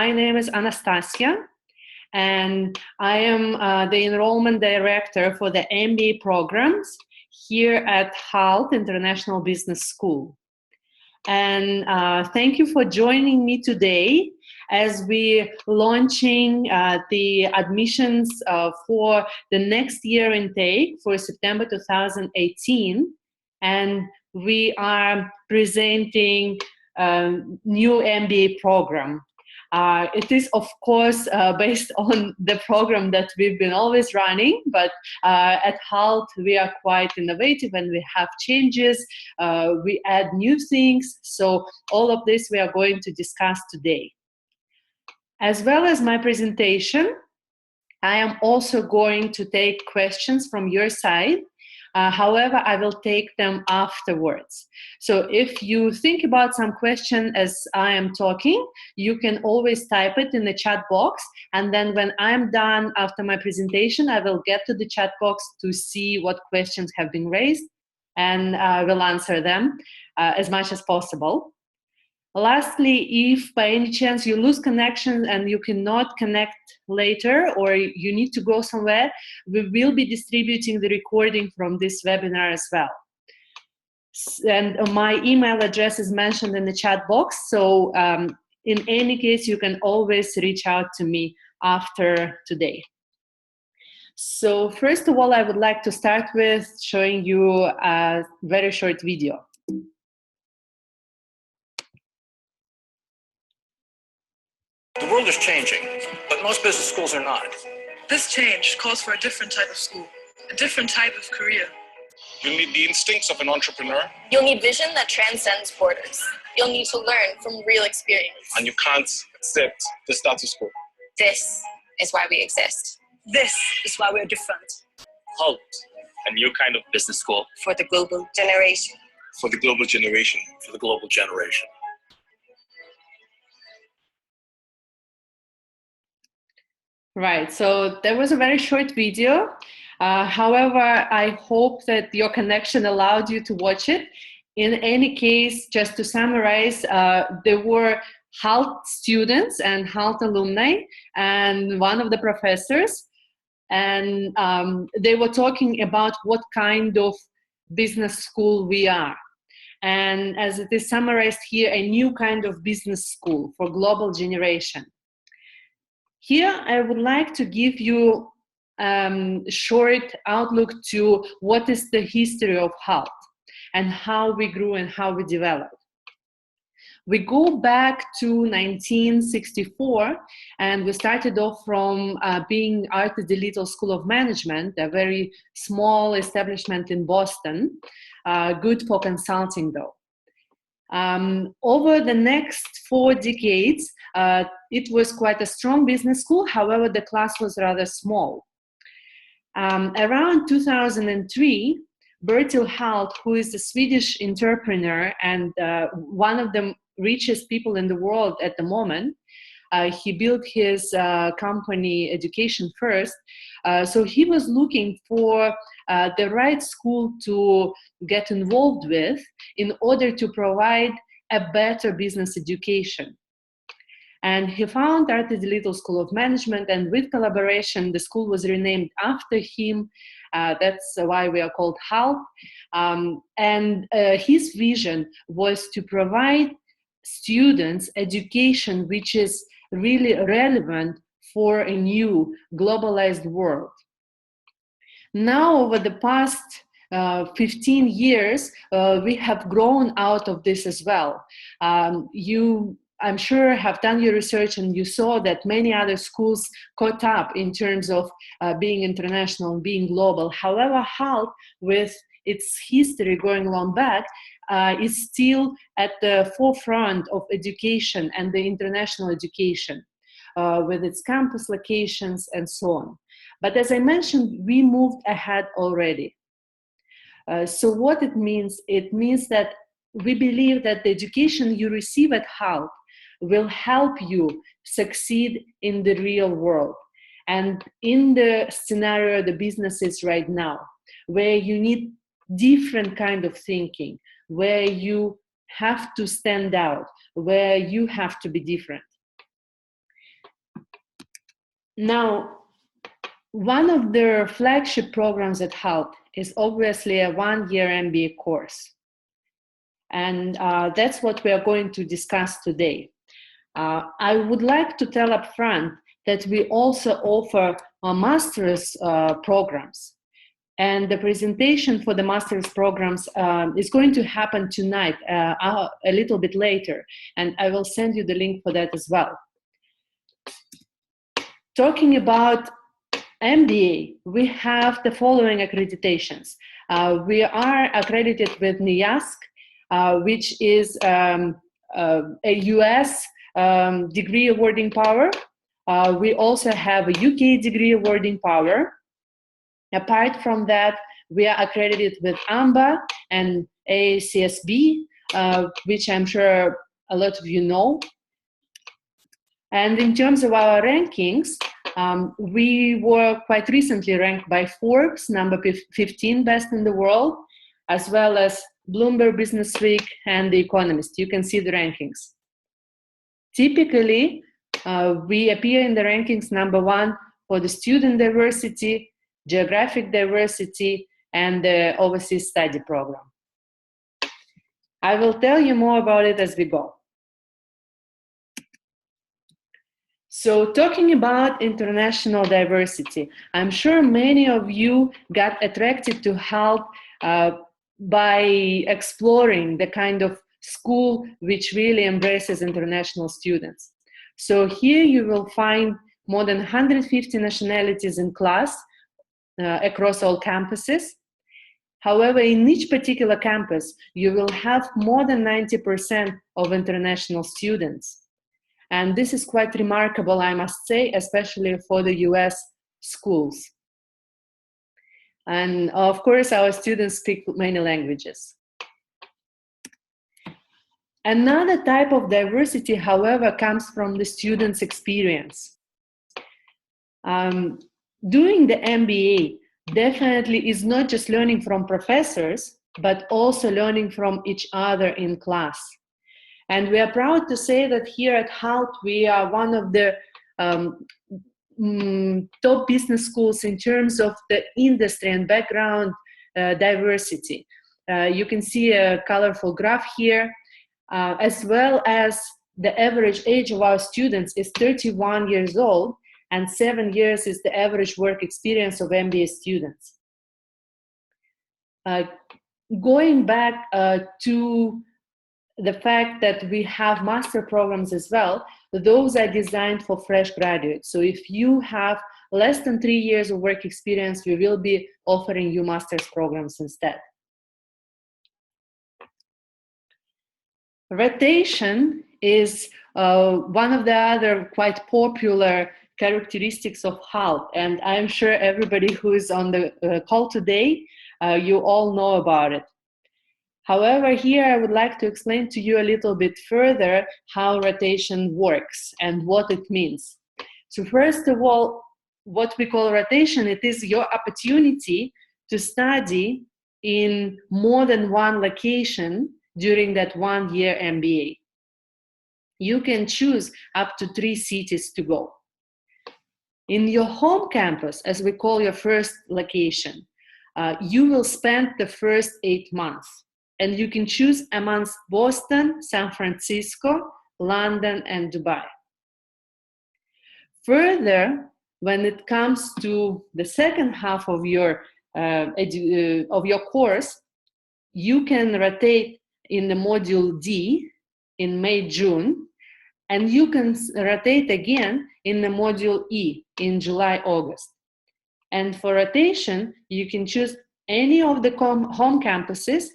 My name is Anastasia, and I am the enrollment director for the MBA programs here at Hult International Business School. And thank you for joining me today as we're launching the admissions for the next year intake for September 2018. And we are presenting a new MBA program. It is, of course, based on the program that we've been always running, but at Hult, we are quite innovative and we have changes. We add new things. So all of this we are going to discuss today. As well as my presentation, I am also going to take questions from your side. However, I will take them afterwards. So if you think about some question as I am talking, you can always type it in the chat box. And then when I'm done after my presentation, I will get to the chat box to see what questions have been raised, and I will answer them as much as possible. Lastly, if by any chance you lose connection and you cannot connect later or you need to go somewhere, we will be distributing the recording from this webinar as well. And my email address is mentioned in the chat box, so in any case, you can always reach out to me after today. So first of all, I would like to start with showing you a very short video. The world is changing, but most business schools are not. This change calls for a different type of school, a different type of career. You'll need the instincts of an entrepreneur. You'll need vision that transcends borders. You'll need to learn from real experience. And you can't accept the status quo. This is why we exist. This is why we're different. Hult, a new kind of business school. For the global generation. For the global generation. For the global generation. Right, so there was a very short video. However, I hope that your connection allowed you to watch it. In any case, just to summarize, there were Hult students and Hult alumni and one of the professors, and they were talking about what kind of business school we are. And as it is summarized here, a new kind of business school for global generation. Here, I would like to give you a short outlook to what is the history of Hult and how we grew and how we developed. We go back to 1964, and we started off from being Arte di Little School of Management, a very small establishment in Boston, good for consulting though. Over the next 4 decades, it was quite a strong business school. However, the class was rather small. Around 2003, Bertil Hult, who is a Swedish entrepreneur and one of the richest people in the world at the moment, he built his company Education First. So he was looking for the right school to get involved with in order to provide a better business education. And he found Arte di Little School of Management, and with collaboration, the school was renamed after him. That's why we are called Hult. And his vision was to provide students education which is really relevant for a new globalized world. Now, over the past 15 years, we have grown out of this as well. You, I'm sure, have done your research and you saw that many other schools caught up in terms of being international and being global. However, Hult, with its history going long back, is still at the forefront of education and the international education with its campus locations and so on. But as I mentioned, we moved ahead already. So what it means that we believe that the education you receive at Hult will help you succeed in the real world and in the scenario the business is right now, where you need different kind of thinking, where you have to stand out, where you have to be different. Now, one of their flagship programs at Hult is obviously a one-year MBA course. And that's what we are going to discuss today. I would like to tell up front that we also offer master's programs. And the presentation for the master's programs is going to happen tonight, a little bit later. And I will send you the link for that as well. Talking about MBA, we have the following accreditations. We are accredited with NIASC, which is a US degree awarding power. We also have a UK degree awarding power. Apart from that, we are accredited with AMBA and ACSB, which I'm sure a lot of you know. And in terms of our rankings, we were quite recently ranked by Forbes, number 15 best in the world, as well as Bloomberg Business Week and The Economist. You can see the rankings. Typically, we appear in the rankings number 1 for the student diversity, geographic diversity, and the overseas study program. I will tell you more about it as we go. So talking about international diversity, I'm sure many of you got attracted to Hult by exploring the kind of school which really embraces international students. So here you will find more than 150 nationalities in class across all campuses. However, in each particular campus, you will have more than 90% of international students. And this is quite remarkable, I must say, especially for the US schools. And of course, our students speak many languages. Another type of diversity, however, comes from the student's experience. Doing the MBA definitely is not just learning from professors, but also learning from each other in class. And we are proud to say that here at Hult, we are one of the top business schools in terms of the industry and background diversity. You can see a colorful graph here, as well as the average age of our students is 31 years old, and 7 years is the average work experience of MBA students. Going back to the fact that we have master programs as well, those are designed for fresh graduates. So if you have less than 3 years of work experience, we will be offering you master's programs instead. Rotation is one of the other quite popular characteristics of Hult, and I'm sure everybody who is on the call today, you all know about it. However, here I would like to explain to you a little bit further how rotation works and what it means. So first of all, what we call rotation, it is your opportunity to study in more than one location during that 1 year MBA. You can choose up to 3 cities to go. In your home campus, as we call your first location, you will spend the first 8 months. And you can choose amongst Boston, San Francisco, London, and Dubai. Further, when it comes to the second half of your course, you can rotate in the module D in May, June, and you can rotate again in the module E in July, August. And for rotation, you can choose any of the home campuses,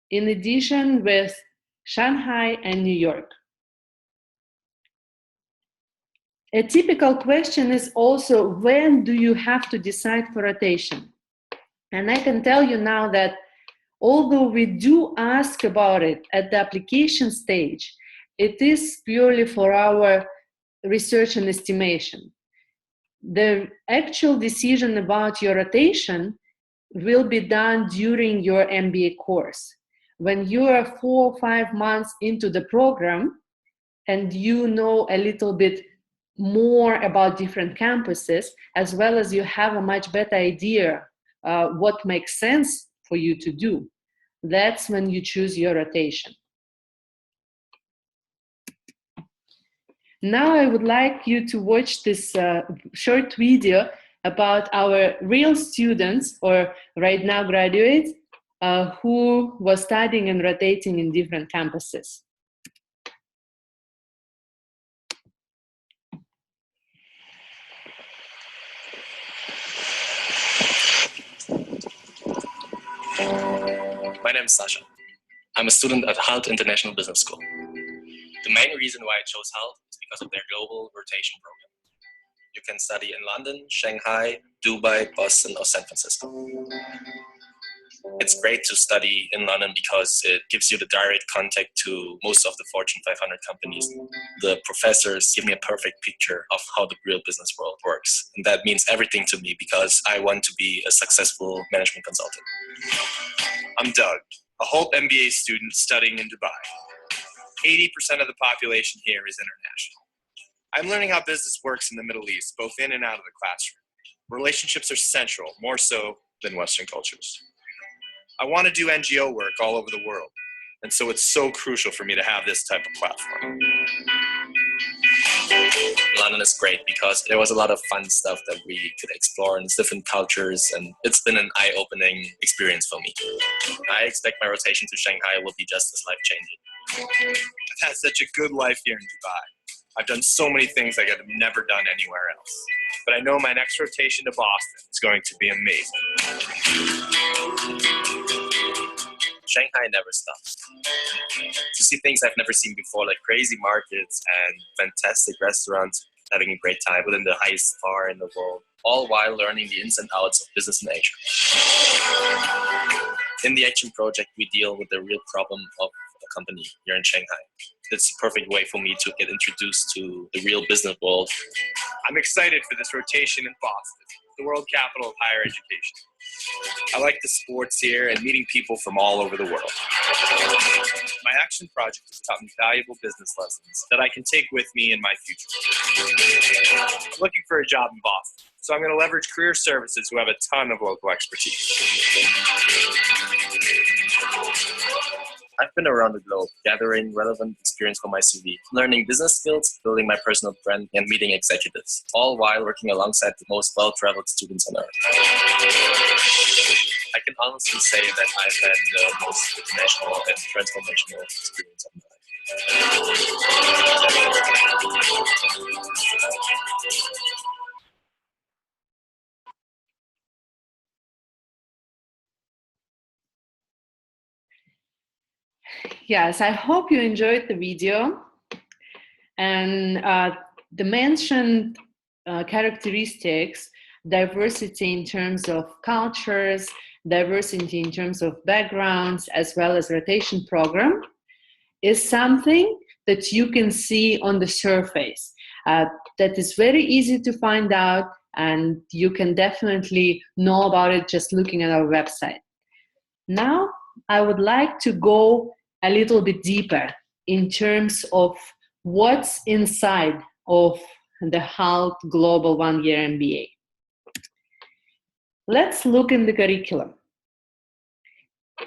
in addition with Shanghai and New York. A typical question is also, when do you have to decide for rotation? And I can tell you now that although we do ask about it at the application stage, it is purely for our research and estimation. The actual decision about your rotation will be done during your MBA course. When you are 4 or 5 months into the program and you know a little bit more about different campuses, as well as you have a much better idea what makes sense for you to do. That's when you choose your rotation. Now I would like you to watch this short video about our real students, or right now graduates, who was studying and rotating in different campuses. My name is Sasha. I'm a student at Hult International Business School. The main reason why I chose Hult is because of their global rotation program. You can study in London, Shanghai, Dubai, Boston, or San Francisco. It's great to study in London because it gives you the direct contact to most of the Fortune 500 companies. The professors give me a perfect picture of how the real business world works. And that means everything to me because I want to be a successful management consultant. I'm Doug, a Hult MBA student studying in Dubai. 80% of the population here is international. I'm learning how business works in the Middle East, both in and out of the classroom. Relationships are central, more so than Western cultures. I want to do NGO work all over the world, and so it's so crucial for me to have this type of platform. London is great because there was a lot of fun stuff that we could explore in different cultures, and it's been an eye-opening experience for me. I expect my rotation to Shanghai will be just as life-changing. I've had such a good life here in Dubai. I've done so many things like I've never done anywhere else. But I know my next rotation to Boston is going to be amazing. Shanghai never stops. To see things I've never seen before, like crazy markets and fantastic restaurants, having a great time within the highest bar in the world, all while learning the ins and outs of business in Asia. In the Action Project, we deal with the real problem of a company here in Shanghai. It's the perfect way for me to get introduced to the real business world. I'm excited for this rotation in Boston, the world capital of higher education. I like the sports here and meeting people from all over the world. My action project has taught me valuable business lessons that I can take with me in my future. I'm looking for a job in Boston, so I'm going to leverage career services who have a ton of local expertise. I've been around the globe, gathering relevant experience for my CV, learning business skills, building my personal brand, and meeting executives, all while working alongside the most well-traveled students on earth. I can honestly say that I've had the most international and transformational experience of my life. Yes, I hope you enjoyed the video. And the mentioned characteristics, diversity in terms of cultures, diversity in terms of backgrounds, as well as rotation program, is something that you can see on the surface. That is very easy to find out, and you can definitely know about it just looking at our website. Now, I would like to go a little bit deeper in terms of what's inside of the Hult Global One-Year MBA. Let's look in the curriculum.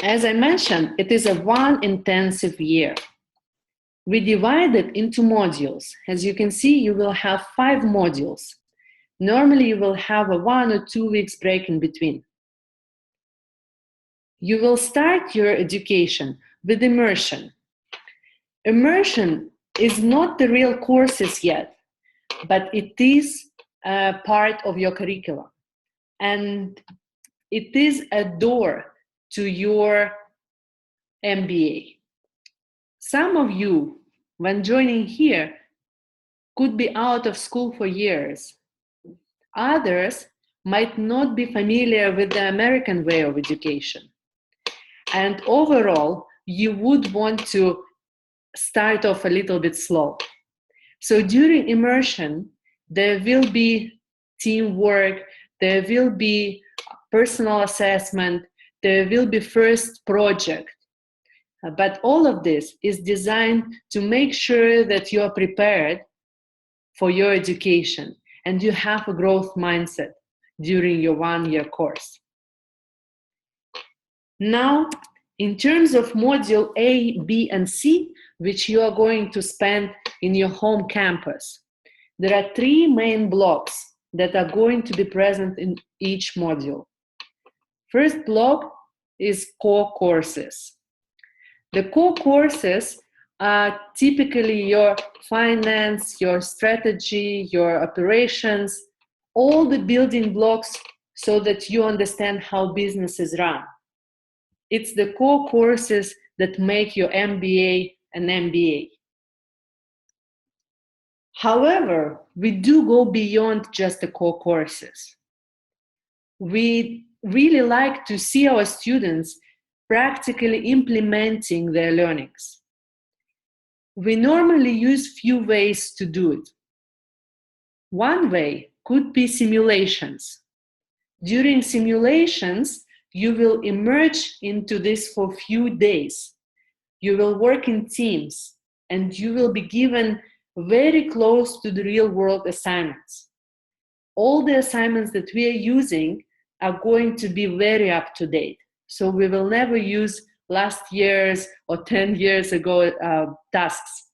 As I mentioned, it is a one intensive year. We divide it into modules. As you can see, you will have 5 modules. Normally, you will have a 1 or 2 weeks break in between. You will start your education with immersion. Immersion is not the real courses yet, but it is a part of your curriculum. And it is a door to your MBA. Some of you, when joining here, could be out of school for years. Others might not be familiar with the American way of education. And overall, you would want to start off a little bit slow. So during immersion, there will be teamwork, there will be personal assessment, there will be first project. But all of this is designed to make sure that you are prepared for your education, and you have a growth mindset during your one-year course. Now, in terms of module A, B, and C, which you are going to spend in your home campus, there are 3 main blocks that are going to be present in each module. First block is core courses. The core courses are typically your finance, your strategy, your operations, all the building blocks so that you understand how businesses run. It's the core courses that make your MBA an MBA. However, we do go beyond just the core courses. We really like to see our students practically implementing their learnings. We normally use few ways to do it. One way could be simulations. During simulations, you will emerge into this for a few days. You will work in teams, and you will be given very close to the real world assignments. All the assignments that we are using are going to be very up to date. So we will never use last year's or 10 years ago tasks.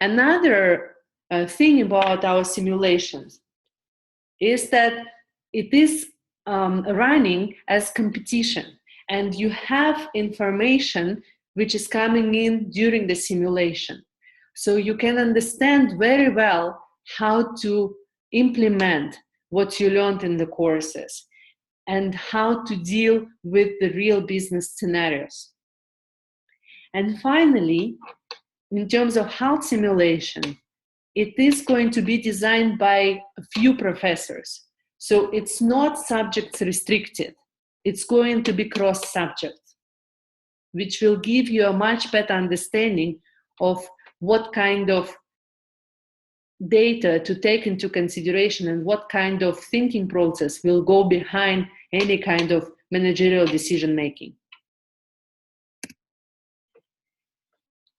Another thing about our simulations is that it is running as competition, and you have information which is coming in during the simulation. So you can understand very well how to implement what you learned in the courses and how to deal with the real business scenarios. And finally, in terms of Hult simulation, it is going to be designed by a few professors. So it's not subject restricted. It's going to be cross-subject, which will give you a much better understanding of what kind of data to take into consideration and what kind of thinking process will go behind any kind of managerial decision making.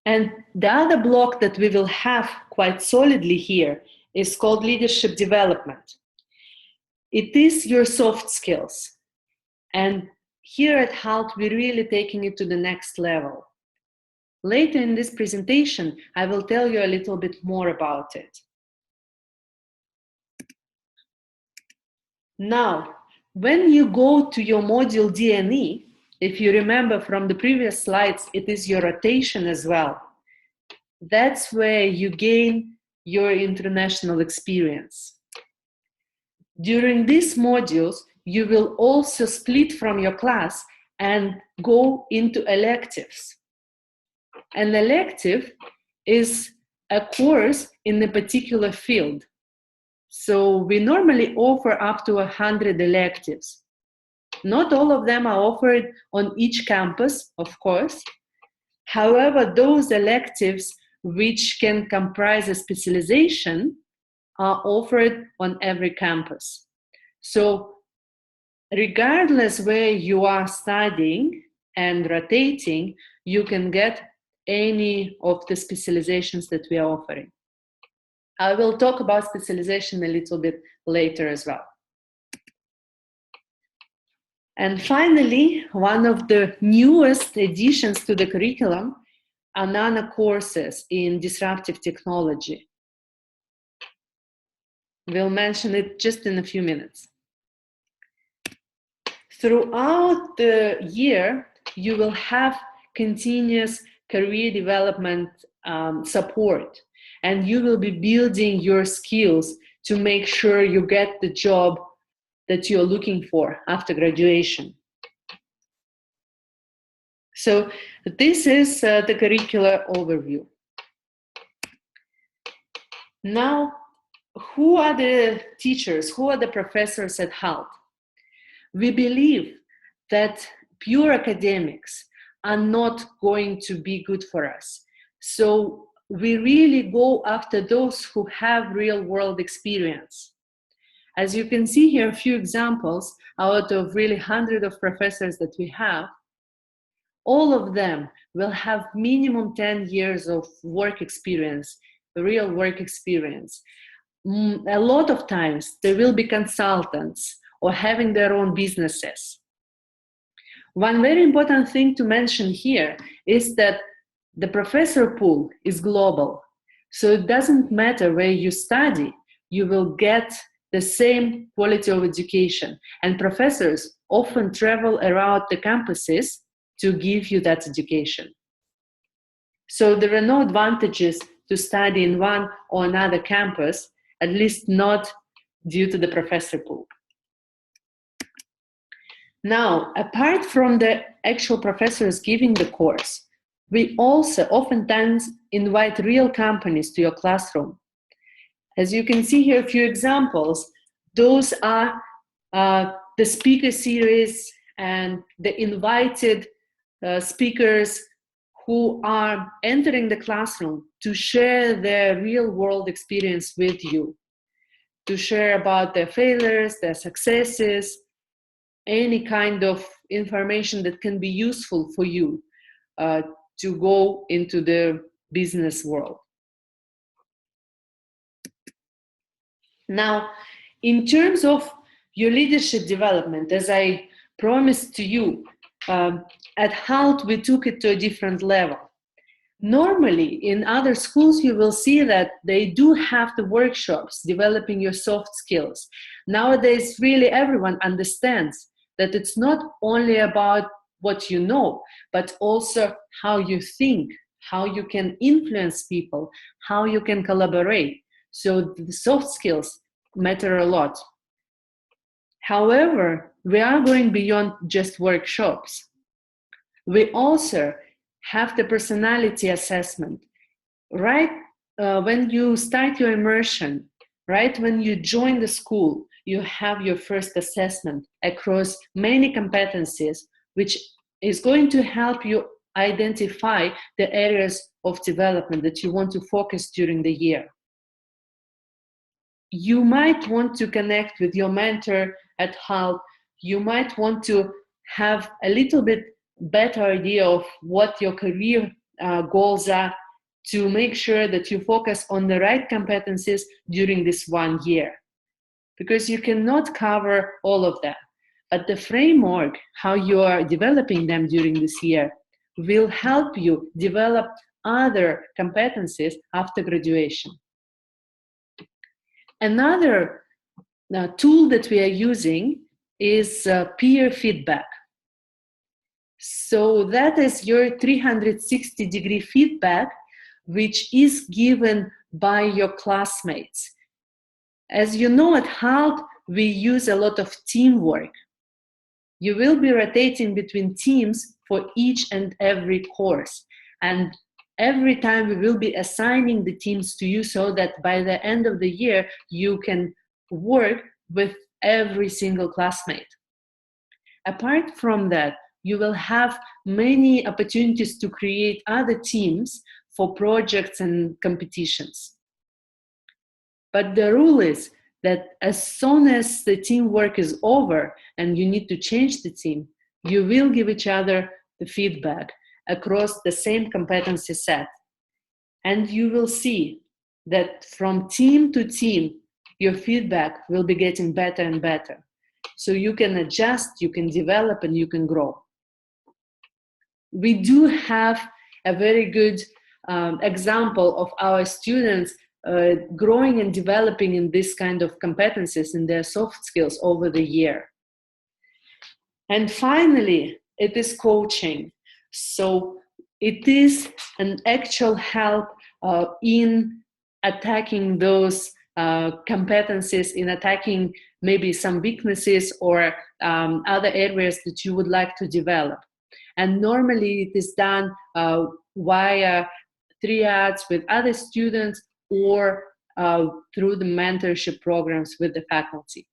And the other block that we will have quite solidly here is called leadership development. It is your soft skills. And here at Hult, we're really taking it to the next level. Later in this presentation, I will tell you a little bit more about it. Now, when you go to your module D&E, if you remember from the previous slides, it is your rotation as well. That's where you gain your international experience. During these modules, you will also split from your class and go into electives. An elective is a course in a particular field. So we normally offer up to 100 electives. Not all of them are offered on each campus, of course. However, those electives which can comprise a specialization are offered on every campus. So regardless where you are studying and rotating, you can get any of the specializations that we are offering. I will talk about specialization a little bit later as well. And finally, one of the newest additions to the curriculum are nano courses in disruptive technology. We'll mention it just in a few minutes. Throughout the year, you will have continuous career development support, and you will be building your skills to make sure you get the job that you're looking for after graduation. So this is the curricular overview. Now, who are the teachers? Who are the professors at Hult? We believe that pure academics are not going to be good for us. So we really go after those who have real world experience. As you can see here, a few examples out of really hundreds of professors that we have. All of them will have minimum 10 years of work experience real work experience. A lot of times they will be consultants or having their own businesses. One very important thing to mention here is that the professor pool is global. So it doesn't matter where you study, you will get the same quality of education. And professors often travel around the campuses to give you that education. So there are no advantages to study in one or another campus, at least not due to the professor pool. Now, apart from the actual professors giving the course, we also oftentimes invite real companies to your classroom. As you can see here, a few examples. Those are the speaker series and the invited speakers who are entering the classroom to share their real world experience with you, to share about their failures, their successes, any kind of information that can be useful for you to go into the business world. Now, in terms of your leadership development, as I promised to you, at Hult we took it to a different level. Normally, in other schools, you will see that they do have the workshops developing your soft skills. Nowadays, really everyone understands that it's not only about what you know, but also how you think, how you can influence people, how you can collaborate. So the soft skills matter a lot. However, we are going beyond just workshops. We also have the personality assessment. Right when you start your immersion, right when you join the school, you have your first assessment across many competencies, which is going to help you identify the areas of development that you want to focus during the year. You might want to connect with your mentor at Hult. You might want to have a little bit better idea of what your career goals are, to make sure that you focus on the right competencies during this 1 year. Because you cannot cover all of them. But the framework, how you are developing them during this year, will help you develop other competencies after graduation. Another tool that we are using is peer feedback. So that is your 360-degree feedback, which is given by your classmates. As you know, at Hult, we use a lot of teamwork. You will be rotating between teams for each and every course. And every time we will be assigning the teams to you so that by the end of the year, you can work with every single classmate. Apart from that, you will have many opportunities to create other teams for projects and competitions. But the rule is that as soon as the teamwork is over and you need to change the team, you will give each other the feedback across the same competency set. And you will see that from team to team, your feedback will be getting better and better. So you can adjust, you can develop, and you can grow. We do have a very good example of our students growing and developing in this kind of competencies in their soft skills over the year. And finally, it is coaching. So it is an actual help in attacking those competencies, in attacking maybe some weaknesses or other areas that you would like to develop. And normally it is done via triads with other students or through the mentorship programs with the faculty.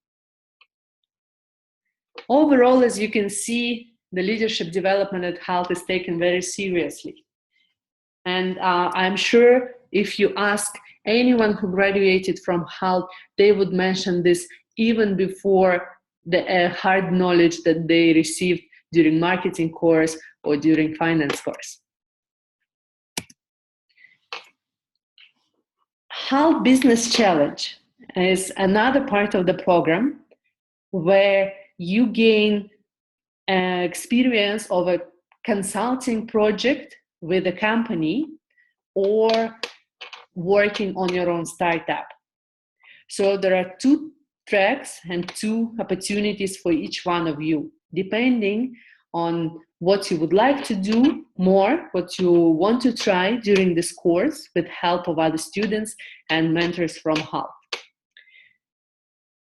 Overall, as you can see, the leadership development at Hult is taken very seriously. And I'm sure if you ask anyone who graduated from Hult, they would mention this even before the hard knowledge that they received during marketing course or during finance course. Hult Business Challenge is another part of the program where you gain experience of a consulting project with a company or working on your own startup. So there are 2 tracks and 2 opportunities for each one of you, depending on what you would like to do more, what you want to try during this course with help of other students and mentors from Hult.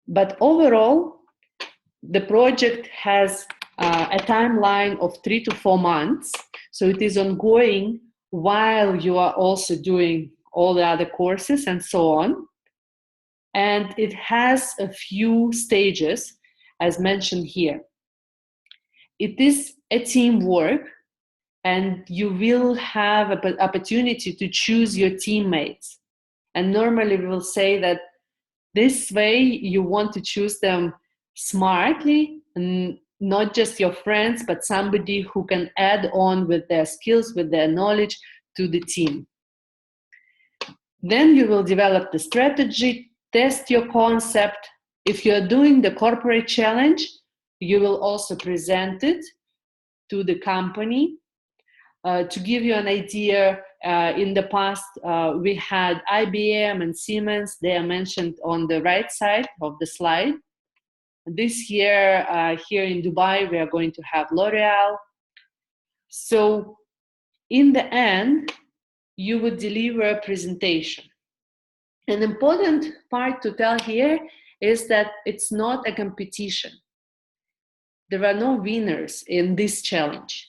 But overall, the project has a timeline of 3 to 4 months. So it is ongoing while you are also doing all the other courses and so on. And it has a few stages, as mentioned here. It is a teamwork, and you will have an opportunity to choose your teammates. And normally we will say that this way you want to choose them smartly, and not just your friends, but somebody who can add on with their skills, with their knowledge to the team. Then you will develop the strategy, test your concept. If you're doing the corporate challenge, you will also present it to the company. To give you an idea, in the past, we had IBM and Siemens. They are mentioned on the right side of the slide. This year, here in Dubai, we are going to have L'Oreal. So in the end, you would deliver a presentation. An important part to tell here is that it's not a competition. There are no winners in this challenge,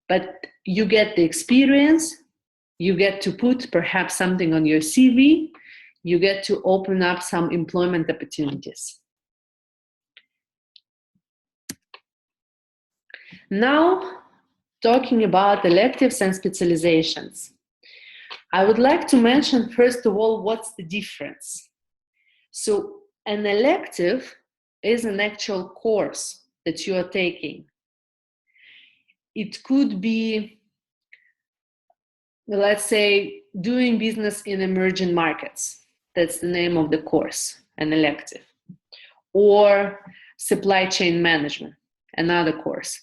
but you get the experience, you get to put perhaps something on your CV, you get to open up some employment opportunities. Now, talking about electives and specializations. I would like to mention, first of all, what's the difference. So an elective is an actual course that you are taking. It could be, let's say, doing business in emerging markets. That's the name of the course, an elective. Or supply chain management, another course.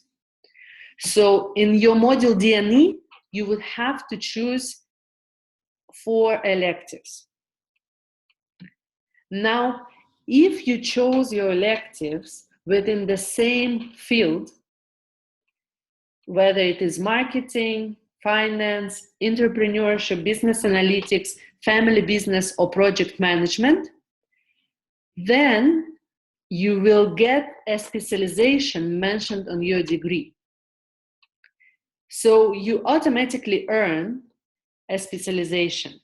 So in your module D&E, you would have to choose 4 electives. Now, if you chose your electives within the same field, whether it is marketing, finance, entrepreneurship, business analytics, family business, or project management, then you will get a specialization mentioned on your degree. So you automatically earn a specialization.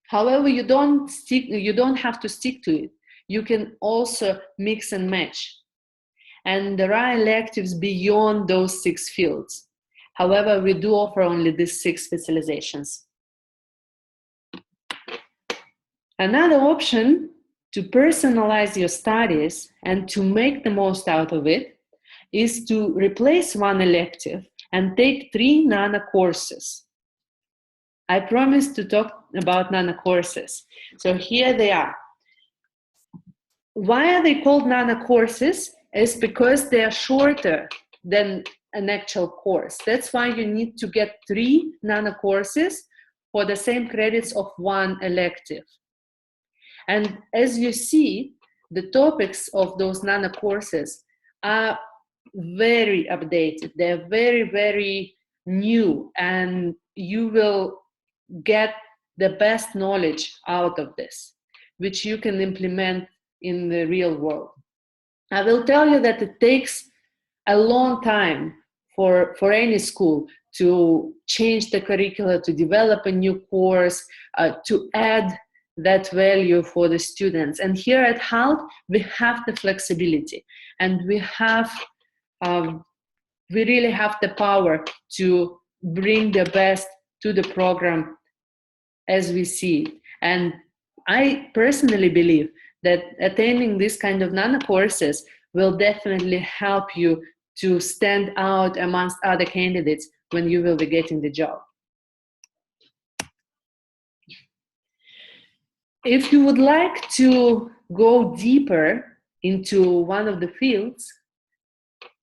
However, you don't have to stick to it. You can also mix and match. And there are electives beyond those 6 fields. However, we do offer only these 6 specializations. Another option to personalize your studies and to make the most out of it is to replace 1 elective and take 3 NANA courses. I promised to talk about NANA courses. So here they are. Why are they called NANA courses? It's because they are shorter than an actual course. That's why you need to get 3 NANA courses for the same credits of 1 elective. And as you see, the topics of those NANA courses are very updated. They're very, very new, and you will get the best knowledge out of this, which you can implement in the real world. I will tell you that it takes a long time for any school to change the curricula, to develop a new course, to add that value for the students. And here at Hult, we have the flexibility, and we really have the power to bring the best to the program as we see it. And I personally believe that attending this kind of NANA courses will definitely help you to stand out amongst other candidates when you will be getting the job. If you would like to go deeper into one of the fields,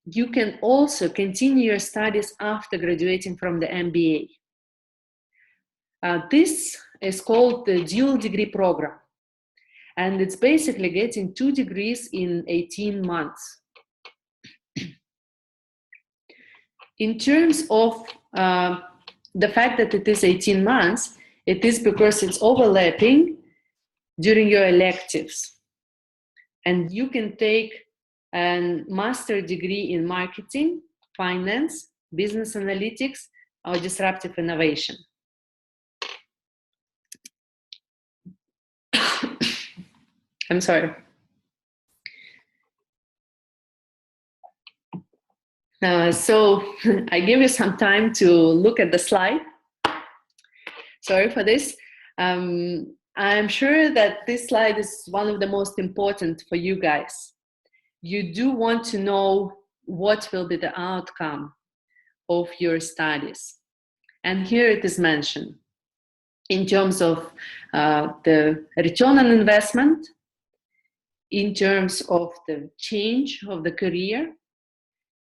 you can also continue your studies after graduating from the MBA. This is called the dual degree program, and it's basically getting 2 degrees in 18 months. In terms of the fact that it is 18 months, it is because it's overlapping during your electives. And you can take a master degree in marketing, finance, business analytics, or disruptive innovation. I'm sorry. So I give you some time to look at the slide. Sorry for this. I'm sure that this slide is one of the most important for you guys. You do want to know what will be the outcome of your studies. And here it is mentioned in terms of the return on investment, in terms of the change of the career.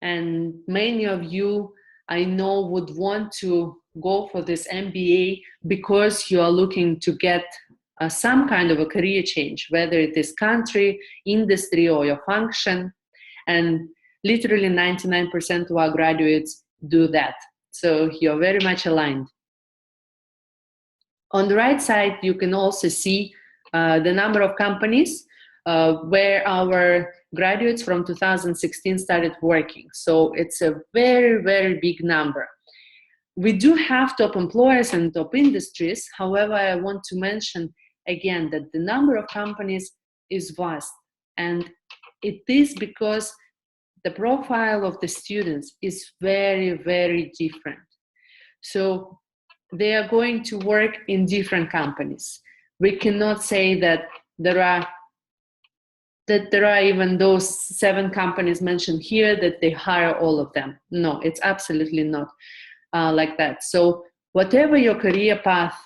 And many of you, I know, would want to go for this MBA because you are looking to get some kind of a career change, whether it is country, industry, or your function. And literally 99% of our graduates do that. So you're very much aligned. On the right side, you can also see the number of companies where our graduates from 2016 started working. So it's a very, very big number. We do have top employers and top industries. However, I want to mention again that the number of companies is vast. And it is because the profile of the students is very, very different. So they are going to work in different companies. We cannot say that there are even those 7 companies mentioned here that they hire all of them. No, it's absolutely not like that. So whatever your career path,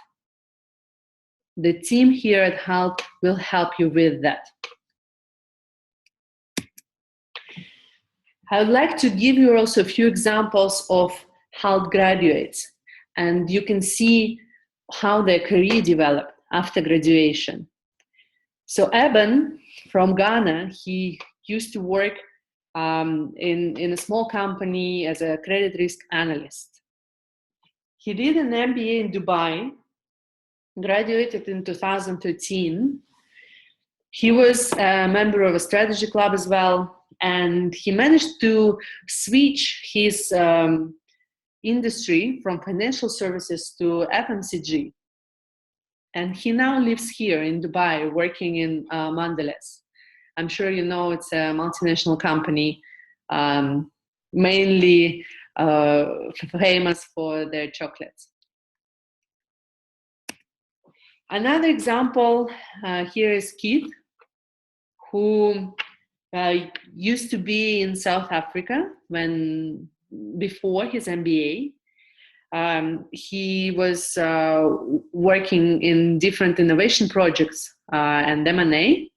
the team here at Hult will help you with that. I would like to give you also a few examples of Hult graduates, and you can see how their career developed after graduation. So Eben from Ghana, he used to work in a small company as a credit risk analyst. He did an MBA in Dubai, graduated in 2013. He was a member of a strategy club as well, and he managed to switch his industry from financial services to FMCG. And he now lives here in Dubai, working in Mondelez. I'm sure you know it's a multinational company, mainly famous for their chocolates. Another example here is Keith, who used to be in South Africa before his MBA. He was working in different innovation projects and M&A.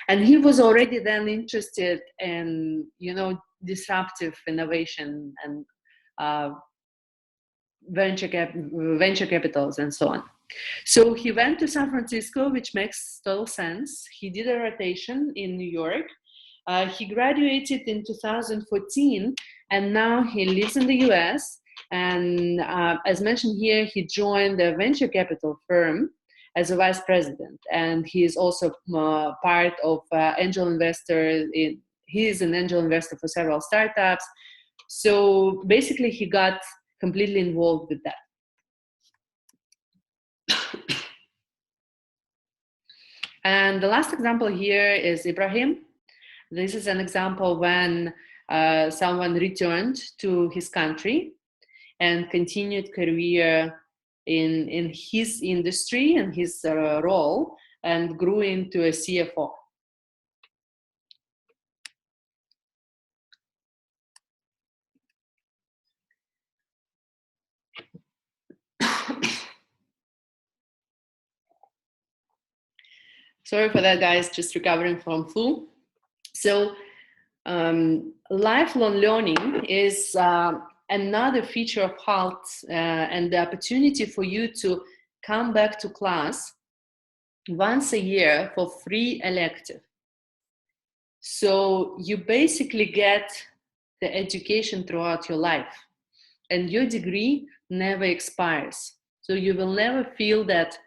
And he was already then interested in, disruptive innovation and venture capitals and so on. So he went to San Francisco, which makes total sense. He did a rotation in New York. He graduated in 2014, and now he lives in the US. And as mentioned here, he joined a venture capital firm as a vice president. And he is also part of angel investors. He is an angel investor for several startups. So basically, he got completely involved with that. And the last example here is Ibrahim. This is an example when someone returned to his country and continued career in his industry and his role, and grew into a CFO. Sorry for that, guys, just recovering from flu. So lifelong learning is another feature of Hult, and the opportunity for you to come back to class once a year for free elective. So you basically get the education throughout your life, and your degree never expires. So you will never feel that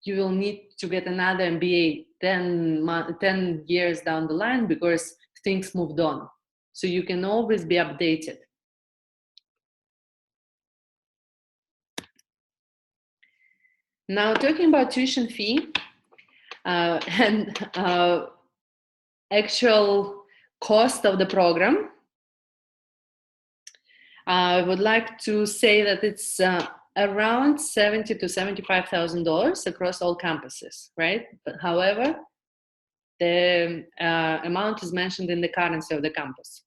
you will need to get another MBA 10 years down the line because things moved on. So you can always be updated. Now, talking about tuition fee and actual cost of the program, I would like to say that it's around $70,000 to $75,000 across all campuses, right? But however, the amount is mentioned in the currency of the campus.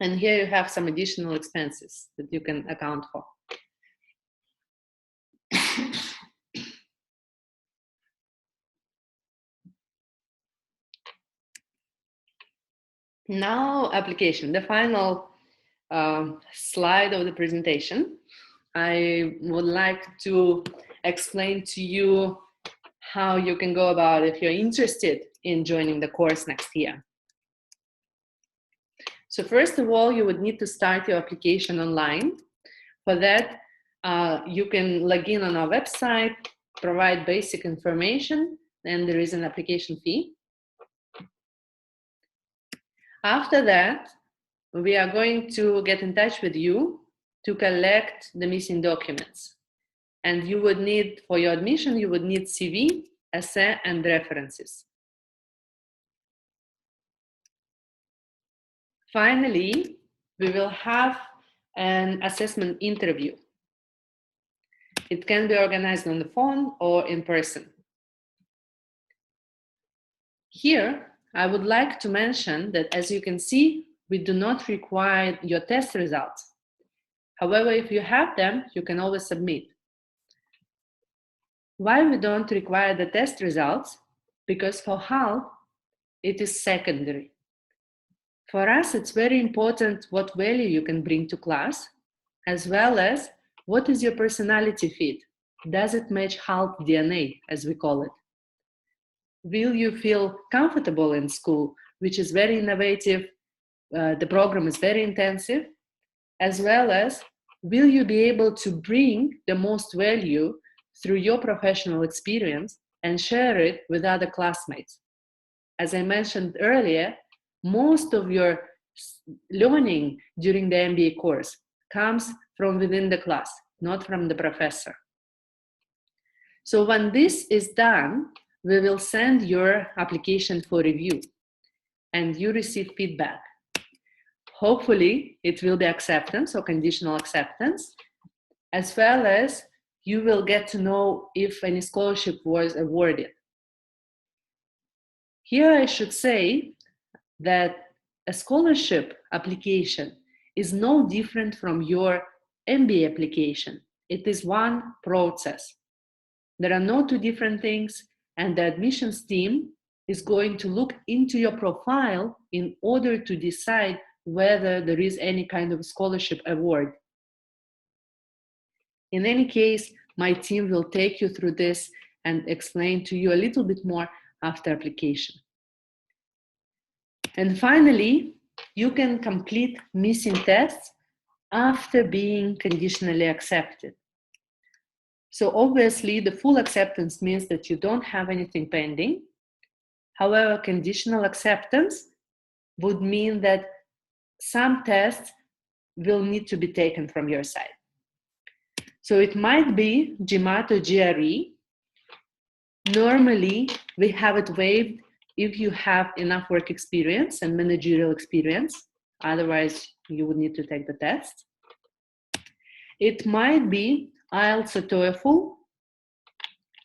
And here you have some additional expenses that you can account for. Now, application, the final slide of the presentation. I would like to explain to you how you can go about if you're interested in joining the course next year. So first of all, you would need to start your application online. For that, you can log in on our website, provide basic information, and there is an application fee. After that, we are going to get in touch with you to collect the missing documents. And you would need, for your admission, you would need CV, essay, and references. Finally, we will have an assessment interview. It can be organized on the phone or in person. Here, I would like to mention that, as you can see, we do not require your test results. However, if you have them, you can always submit. Why we don't require the test results? Because for Hult, it is secondary. For us, it's very important what value you can bring to class, as well as what is your personality fit. Does it match Hult DNA, as we call it? Will you feel comfortable in school, which is very innovative? The program is very intensive, as well as will you be able to bring the most value through your professional experience and share it with other classmates? As I mentioned earlier, most of your learning during the MBA course comes from within the class, not from the professor. So when this is done, we will send your application for review and you receive feedback. Hopefully, it will be acceptance or conditional acceptance, as well as you will get to know if any scholarship was awarded. Here I should say that a scholarship application is no different from your MBA application. It is one process. There are no two different things, and the admissions team is going to look into your profile in order to decide whether there is any kind of scholarship award. In any case, my team will take you through this and explain to you a little bit more after application. And finally, you can complete missing tests after being conditionally accepted. So obviously, the full acceptance means that you don't have anything pending. However, conditional acceptance would mean that some tests will need to be taken from your side. So it might be GMAT or GRE. Normally, we have it waived if you have enough work experience and managerial experience. Otherwise, you would need to take the test. It might be IELTS or TOEFL.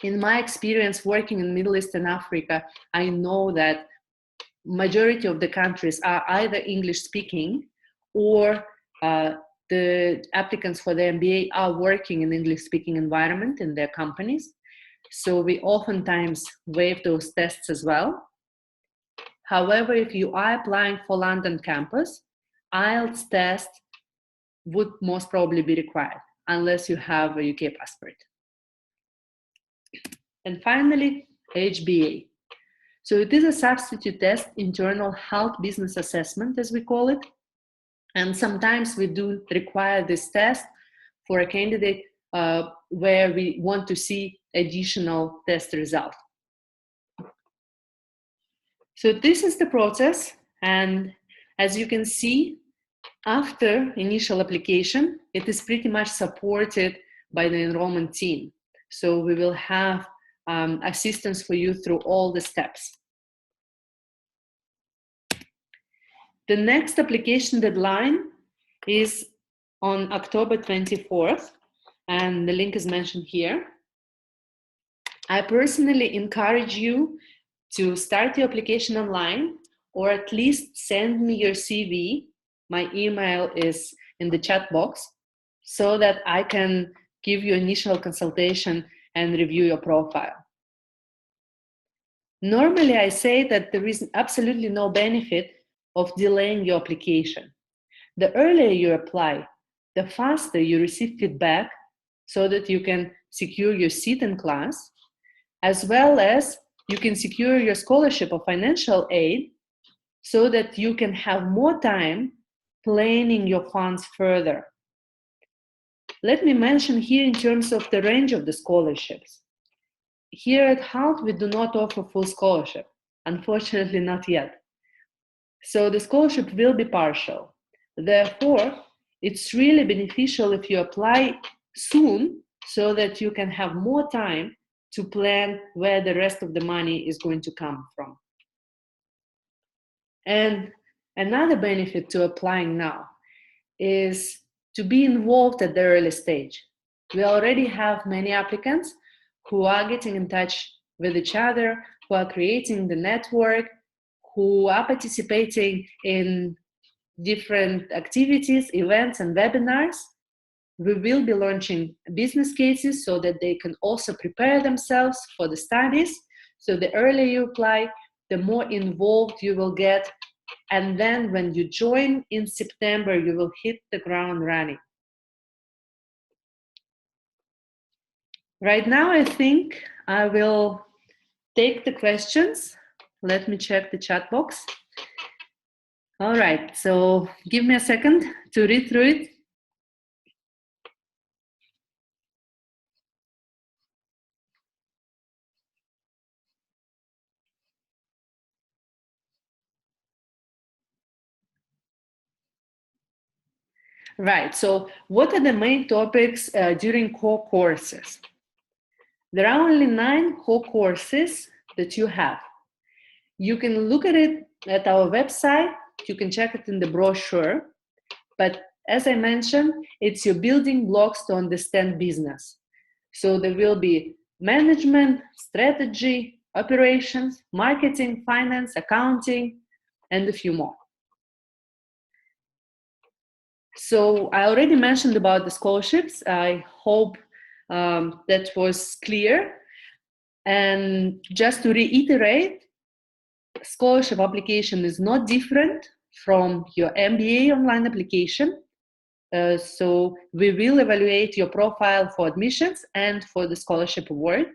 In my experience working in Middle East and Africa, I know that majority of the countries are either English speaking or the applicants for the MBA are working in English speaking environment in their companies. so we oftentimes waive those tests as well. However, if you are applying for London campus, IELTS test would most probably be required unless you have a UK passport. And finally, HBA. So it is a substitute test, internal Hult business assessment, as we call it. And sometimes we do require this test for a candidate where we want to see additional test result. So this is the process, and as you can see, after initial application, it is pretty much supported by the enrollment team. So we will have assistance for you through all the steps. The next application deadline is on October 24th, and the link is mentioned here. I personally encourage you to start your application online, or at least send me your CV. My email is in the chat box, so that I can give you initial consultation and review your profile. Normally, I say that there is absolutely no benefit of delaying your application. The earlier you apply, the faster you receive feedback, so that you can secure your seat in class, as well as you can secure your scholarship or financial aid, so that you can have more time planning your funds further. Let me mention here in terms of the range of the scholarships. Here at Hult, we do not offer full scholarship, unfortunately not yet. So the scholarship will be partial. Therefore, it's really beneficial if you apply soon, so that you can have more time to plan where the rest of the money is going to come from. And another benefit to applying now is to be involved at the early stage. We already have many applicants who are getting in touch with each other, who are creating the network, who are participating in different activities, events, and webinars. We will be launching business cases so that they can also prepare themselves for the studies. So the earlier you apply, the more involved you will get. And then when you join in September, you will hit the ground running. Right now, I think I will take the questions. Let me check the chat box. All right, so give me a second to read through it. Right, so what are the main topics during core courses? There are only 9 core courses that you have. You can look at it at our website, you can check it in the brochure, but as I mentioned, it's your building blocks to understand business. So there will be management, strategy, operations, marketing, finance, accounting, and a few more. So I already mentioned about the scholarships. I hope that was clear. And just to reiterate, scholarship application is not different from your MBA online application. So we will evaluate your profile for admissions and for the scholarship award.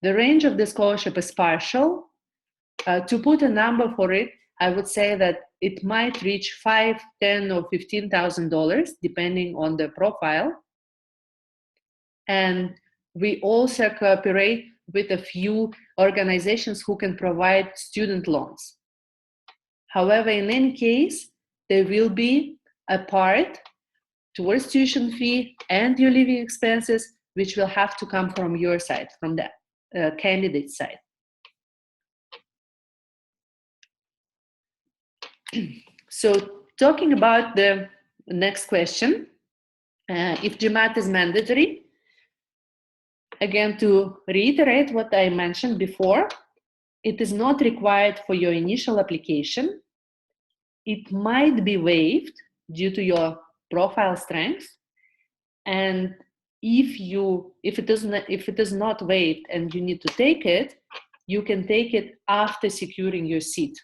The range of the scholarship is partial. To put a number for it, I would say that it might reach $5,000, $10,000, or $15,000 depending on the profile. And we also cooperate with a few organizations who can provide student loans. However, in any case, there will be a part towards tuition fee and your living expenses, which will have to come from your side, from the candidate side. So talking about the next question, if GMAT is mandatory, again, to reiterate what I mentioned before, it is not required for your initial application. It might be waived due to your profile strength. And if it is not waived and you need to take it, you can take it after securing your seat.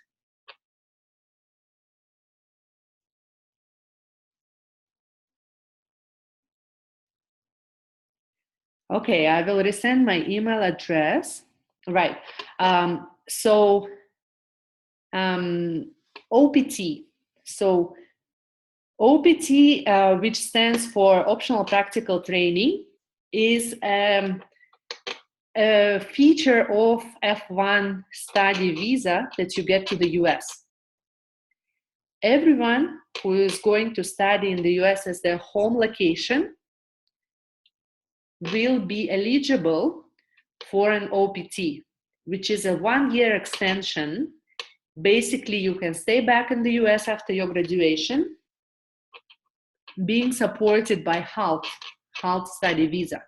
Okay, I will resend my email address. Right. OPT. So OPT, which stands for Optional Practical Training, is a feature of F1 study visa that you get to the US. Everyone who is going to study in the US as their home location will be eligible for an OPT, which is a 1-year extension. Basically, you can stay back in the US after your graduation, being supported by Hult study visa.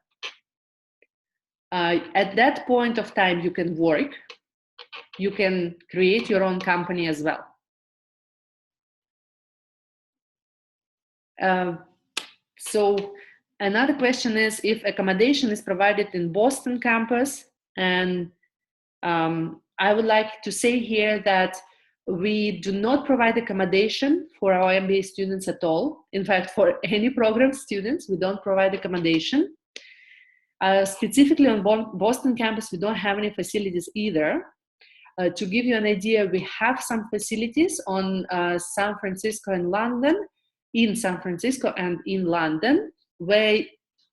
At that point of time, you can work. You can create your own company as well. So another question is if accommodation is provided in Boston campus, and I would like to say here that we do not provide accommodation for our MBA students at all. In fact, for any program students, we don't provide accommodation. Specifically on Boston campus, we don't have any facilities either. To give you an idea, we have some facilities on San Francisco and London, in San Francisco and in London, where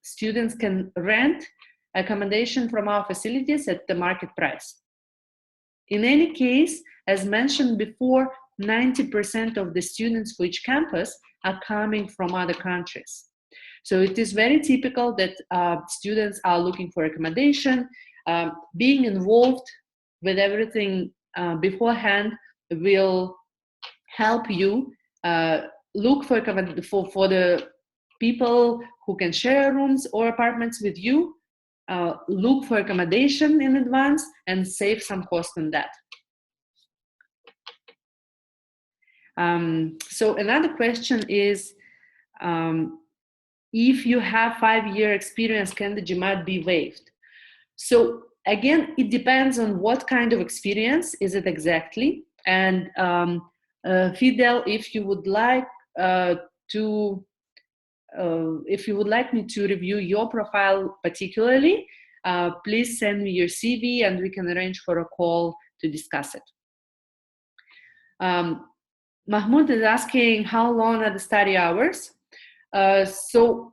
students can rent accommodation from our facilities at the market price. In any case, as mentioned before, 90% of the students for each campus are coming from other countries. So it is very typical that students are looking for accommodation. Being involved with everything beforehand will help you look for the people who can share rooms or apartments with you, look for accommodation in advance, and save some cost on that. So another question is, if you have 5-year experience, can the GMAT be waived? So again, it depends on what kind of experience is it exactly. And Fidel, if you would like me to review your profile particularly, please send me your CV and we can arrange for a call to discuss it. Mahmoud is asking how long are the study hours? So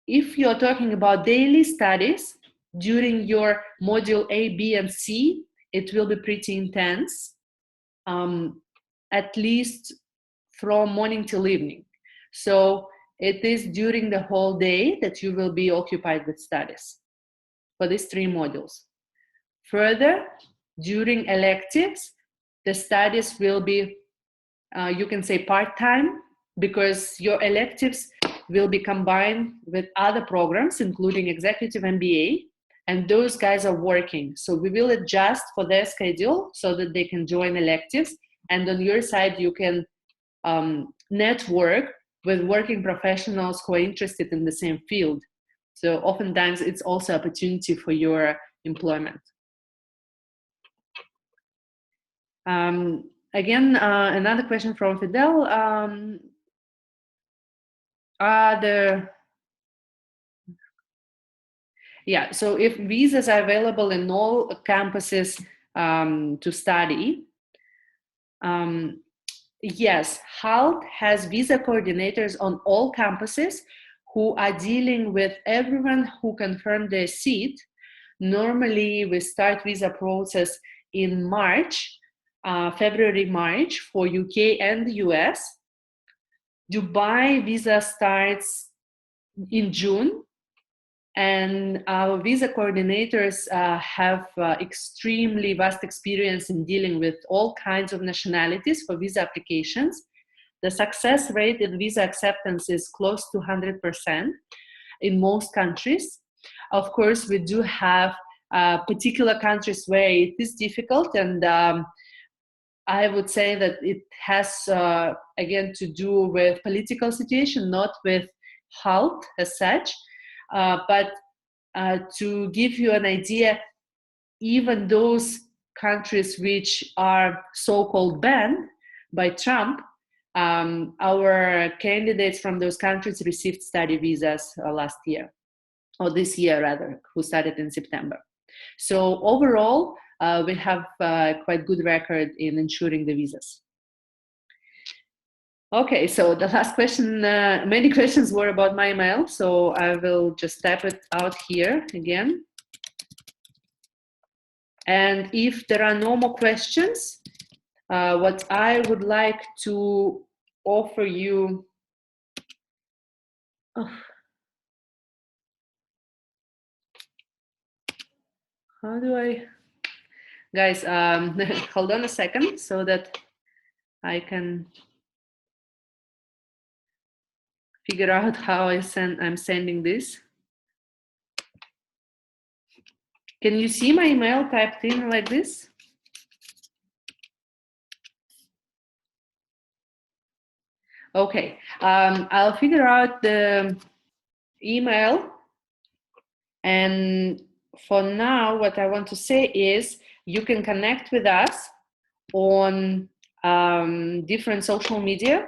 if you're talking about daily studies during your module A, B, and C, it will be pretty intense, at least from morning till evening. So it is during the whole day that you will be occupied with studies for these 3 modules. Further, during electives, the studies will be, you can say, part-time, because your electives will be combined with other programs, including executive MBA, and those guys are working. So we will adjust for their schedule so that they can join electives, and on your side, you can network with working professionals who are interested in the same field. So oftentimes it's also an opportunity for your employment. Again, another question from Fidel. So if visas are available in all campuses to study, yes, Hult has visa coordinators on all campuses who are dealing with everyone who confirmed their seat. Normally, we start visa process in March, February, March for UK and the US. Dubai visa starts in June, and our visa coordinators have extremely vast experience in dealing with all kinds of nationalities for visa applications. The success rate in visa acceptance is close to 100% in most countries. Of course, we do have particular countries where it is difficult, and I would say that it has, again, to do with political situation, not with Hult as such. but to give you an idea, even those countries which are so-called banned by Trump, our candidates from those countries received study visas last year, or this year rather, who started in September. So overall, we have quite good record in ensuring the visas. Okay, so the last question, many questions were about my email, so I will just type it out here again. And if there are no more questions, what I would like to offer you, how do I, guys, hold on a second so that I can figure out how I'm sending this. Can you see my email typed in like this? Okay, I'll figure out the email. And for now, what I want to say is you can connect with us on different social media,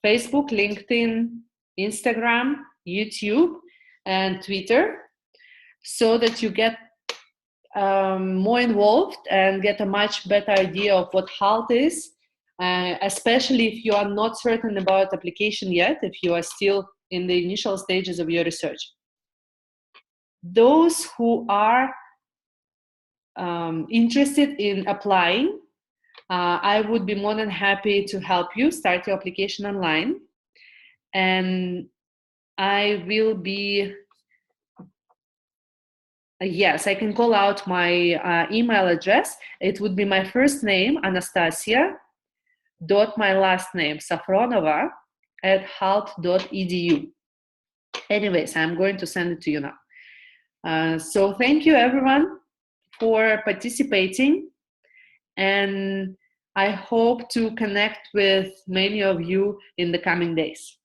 Facebook, LinkedIn, Instagram, YouTube, and Twitter, so that you get more involved and get a much better idea of what Hult is, especially if you are not certain about application yet, if you are still in the initial stages of your research. Those who are interested in applying, I would be more than happy to help you start your application online. And I will be, yes, I can call out my email address. It would be my first name, Anastasia, dot my last name, Safronova, at hult.edu. Anyways, I'm going to send it to you now. So thank you everyone for participating, and I hope to connect with many of you in the coming days.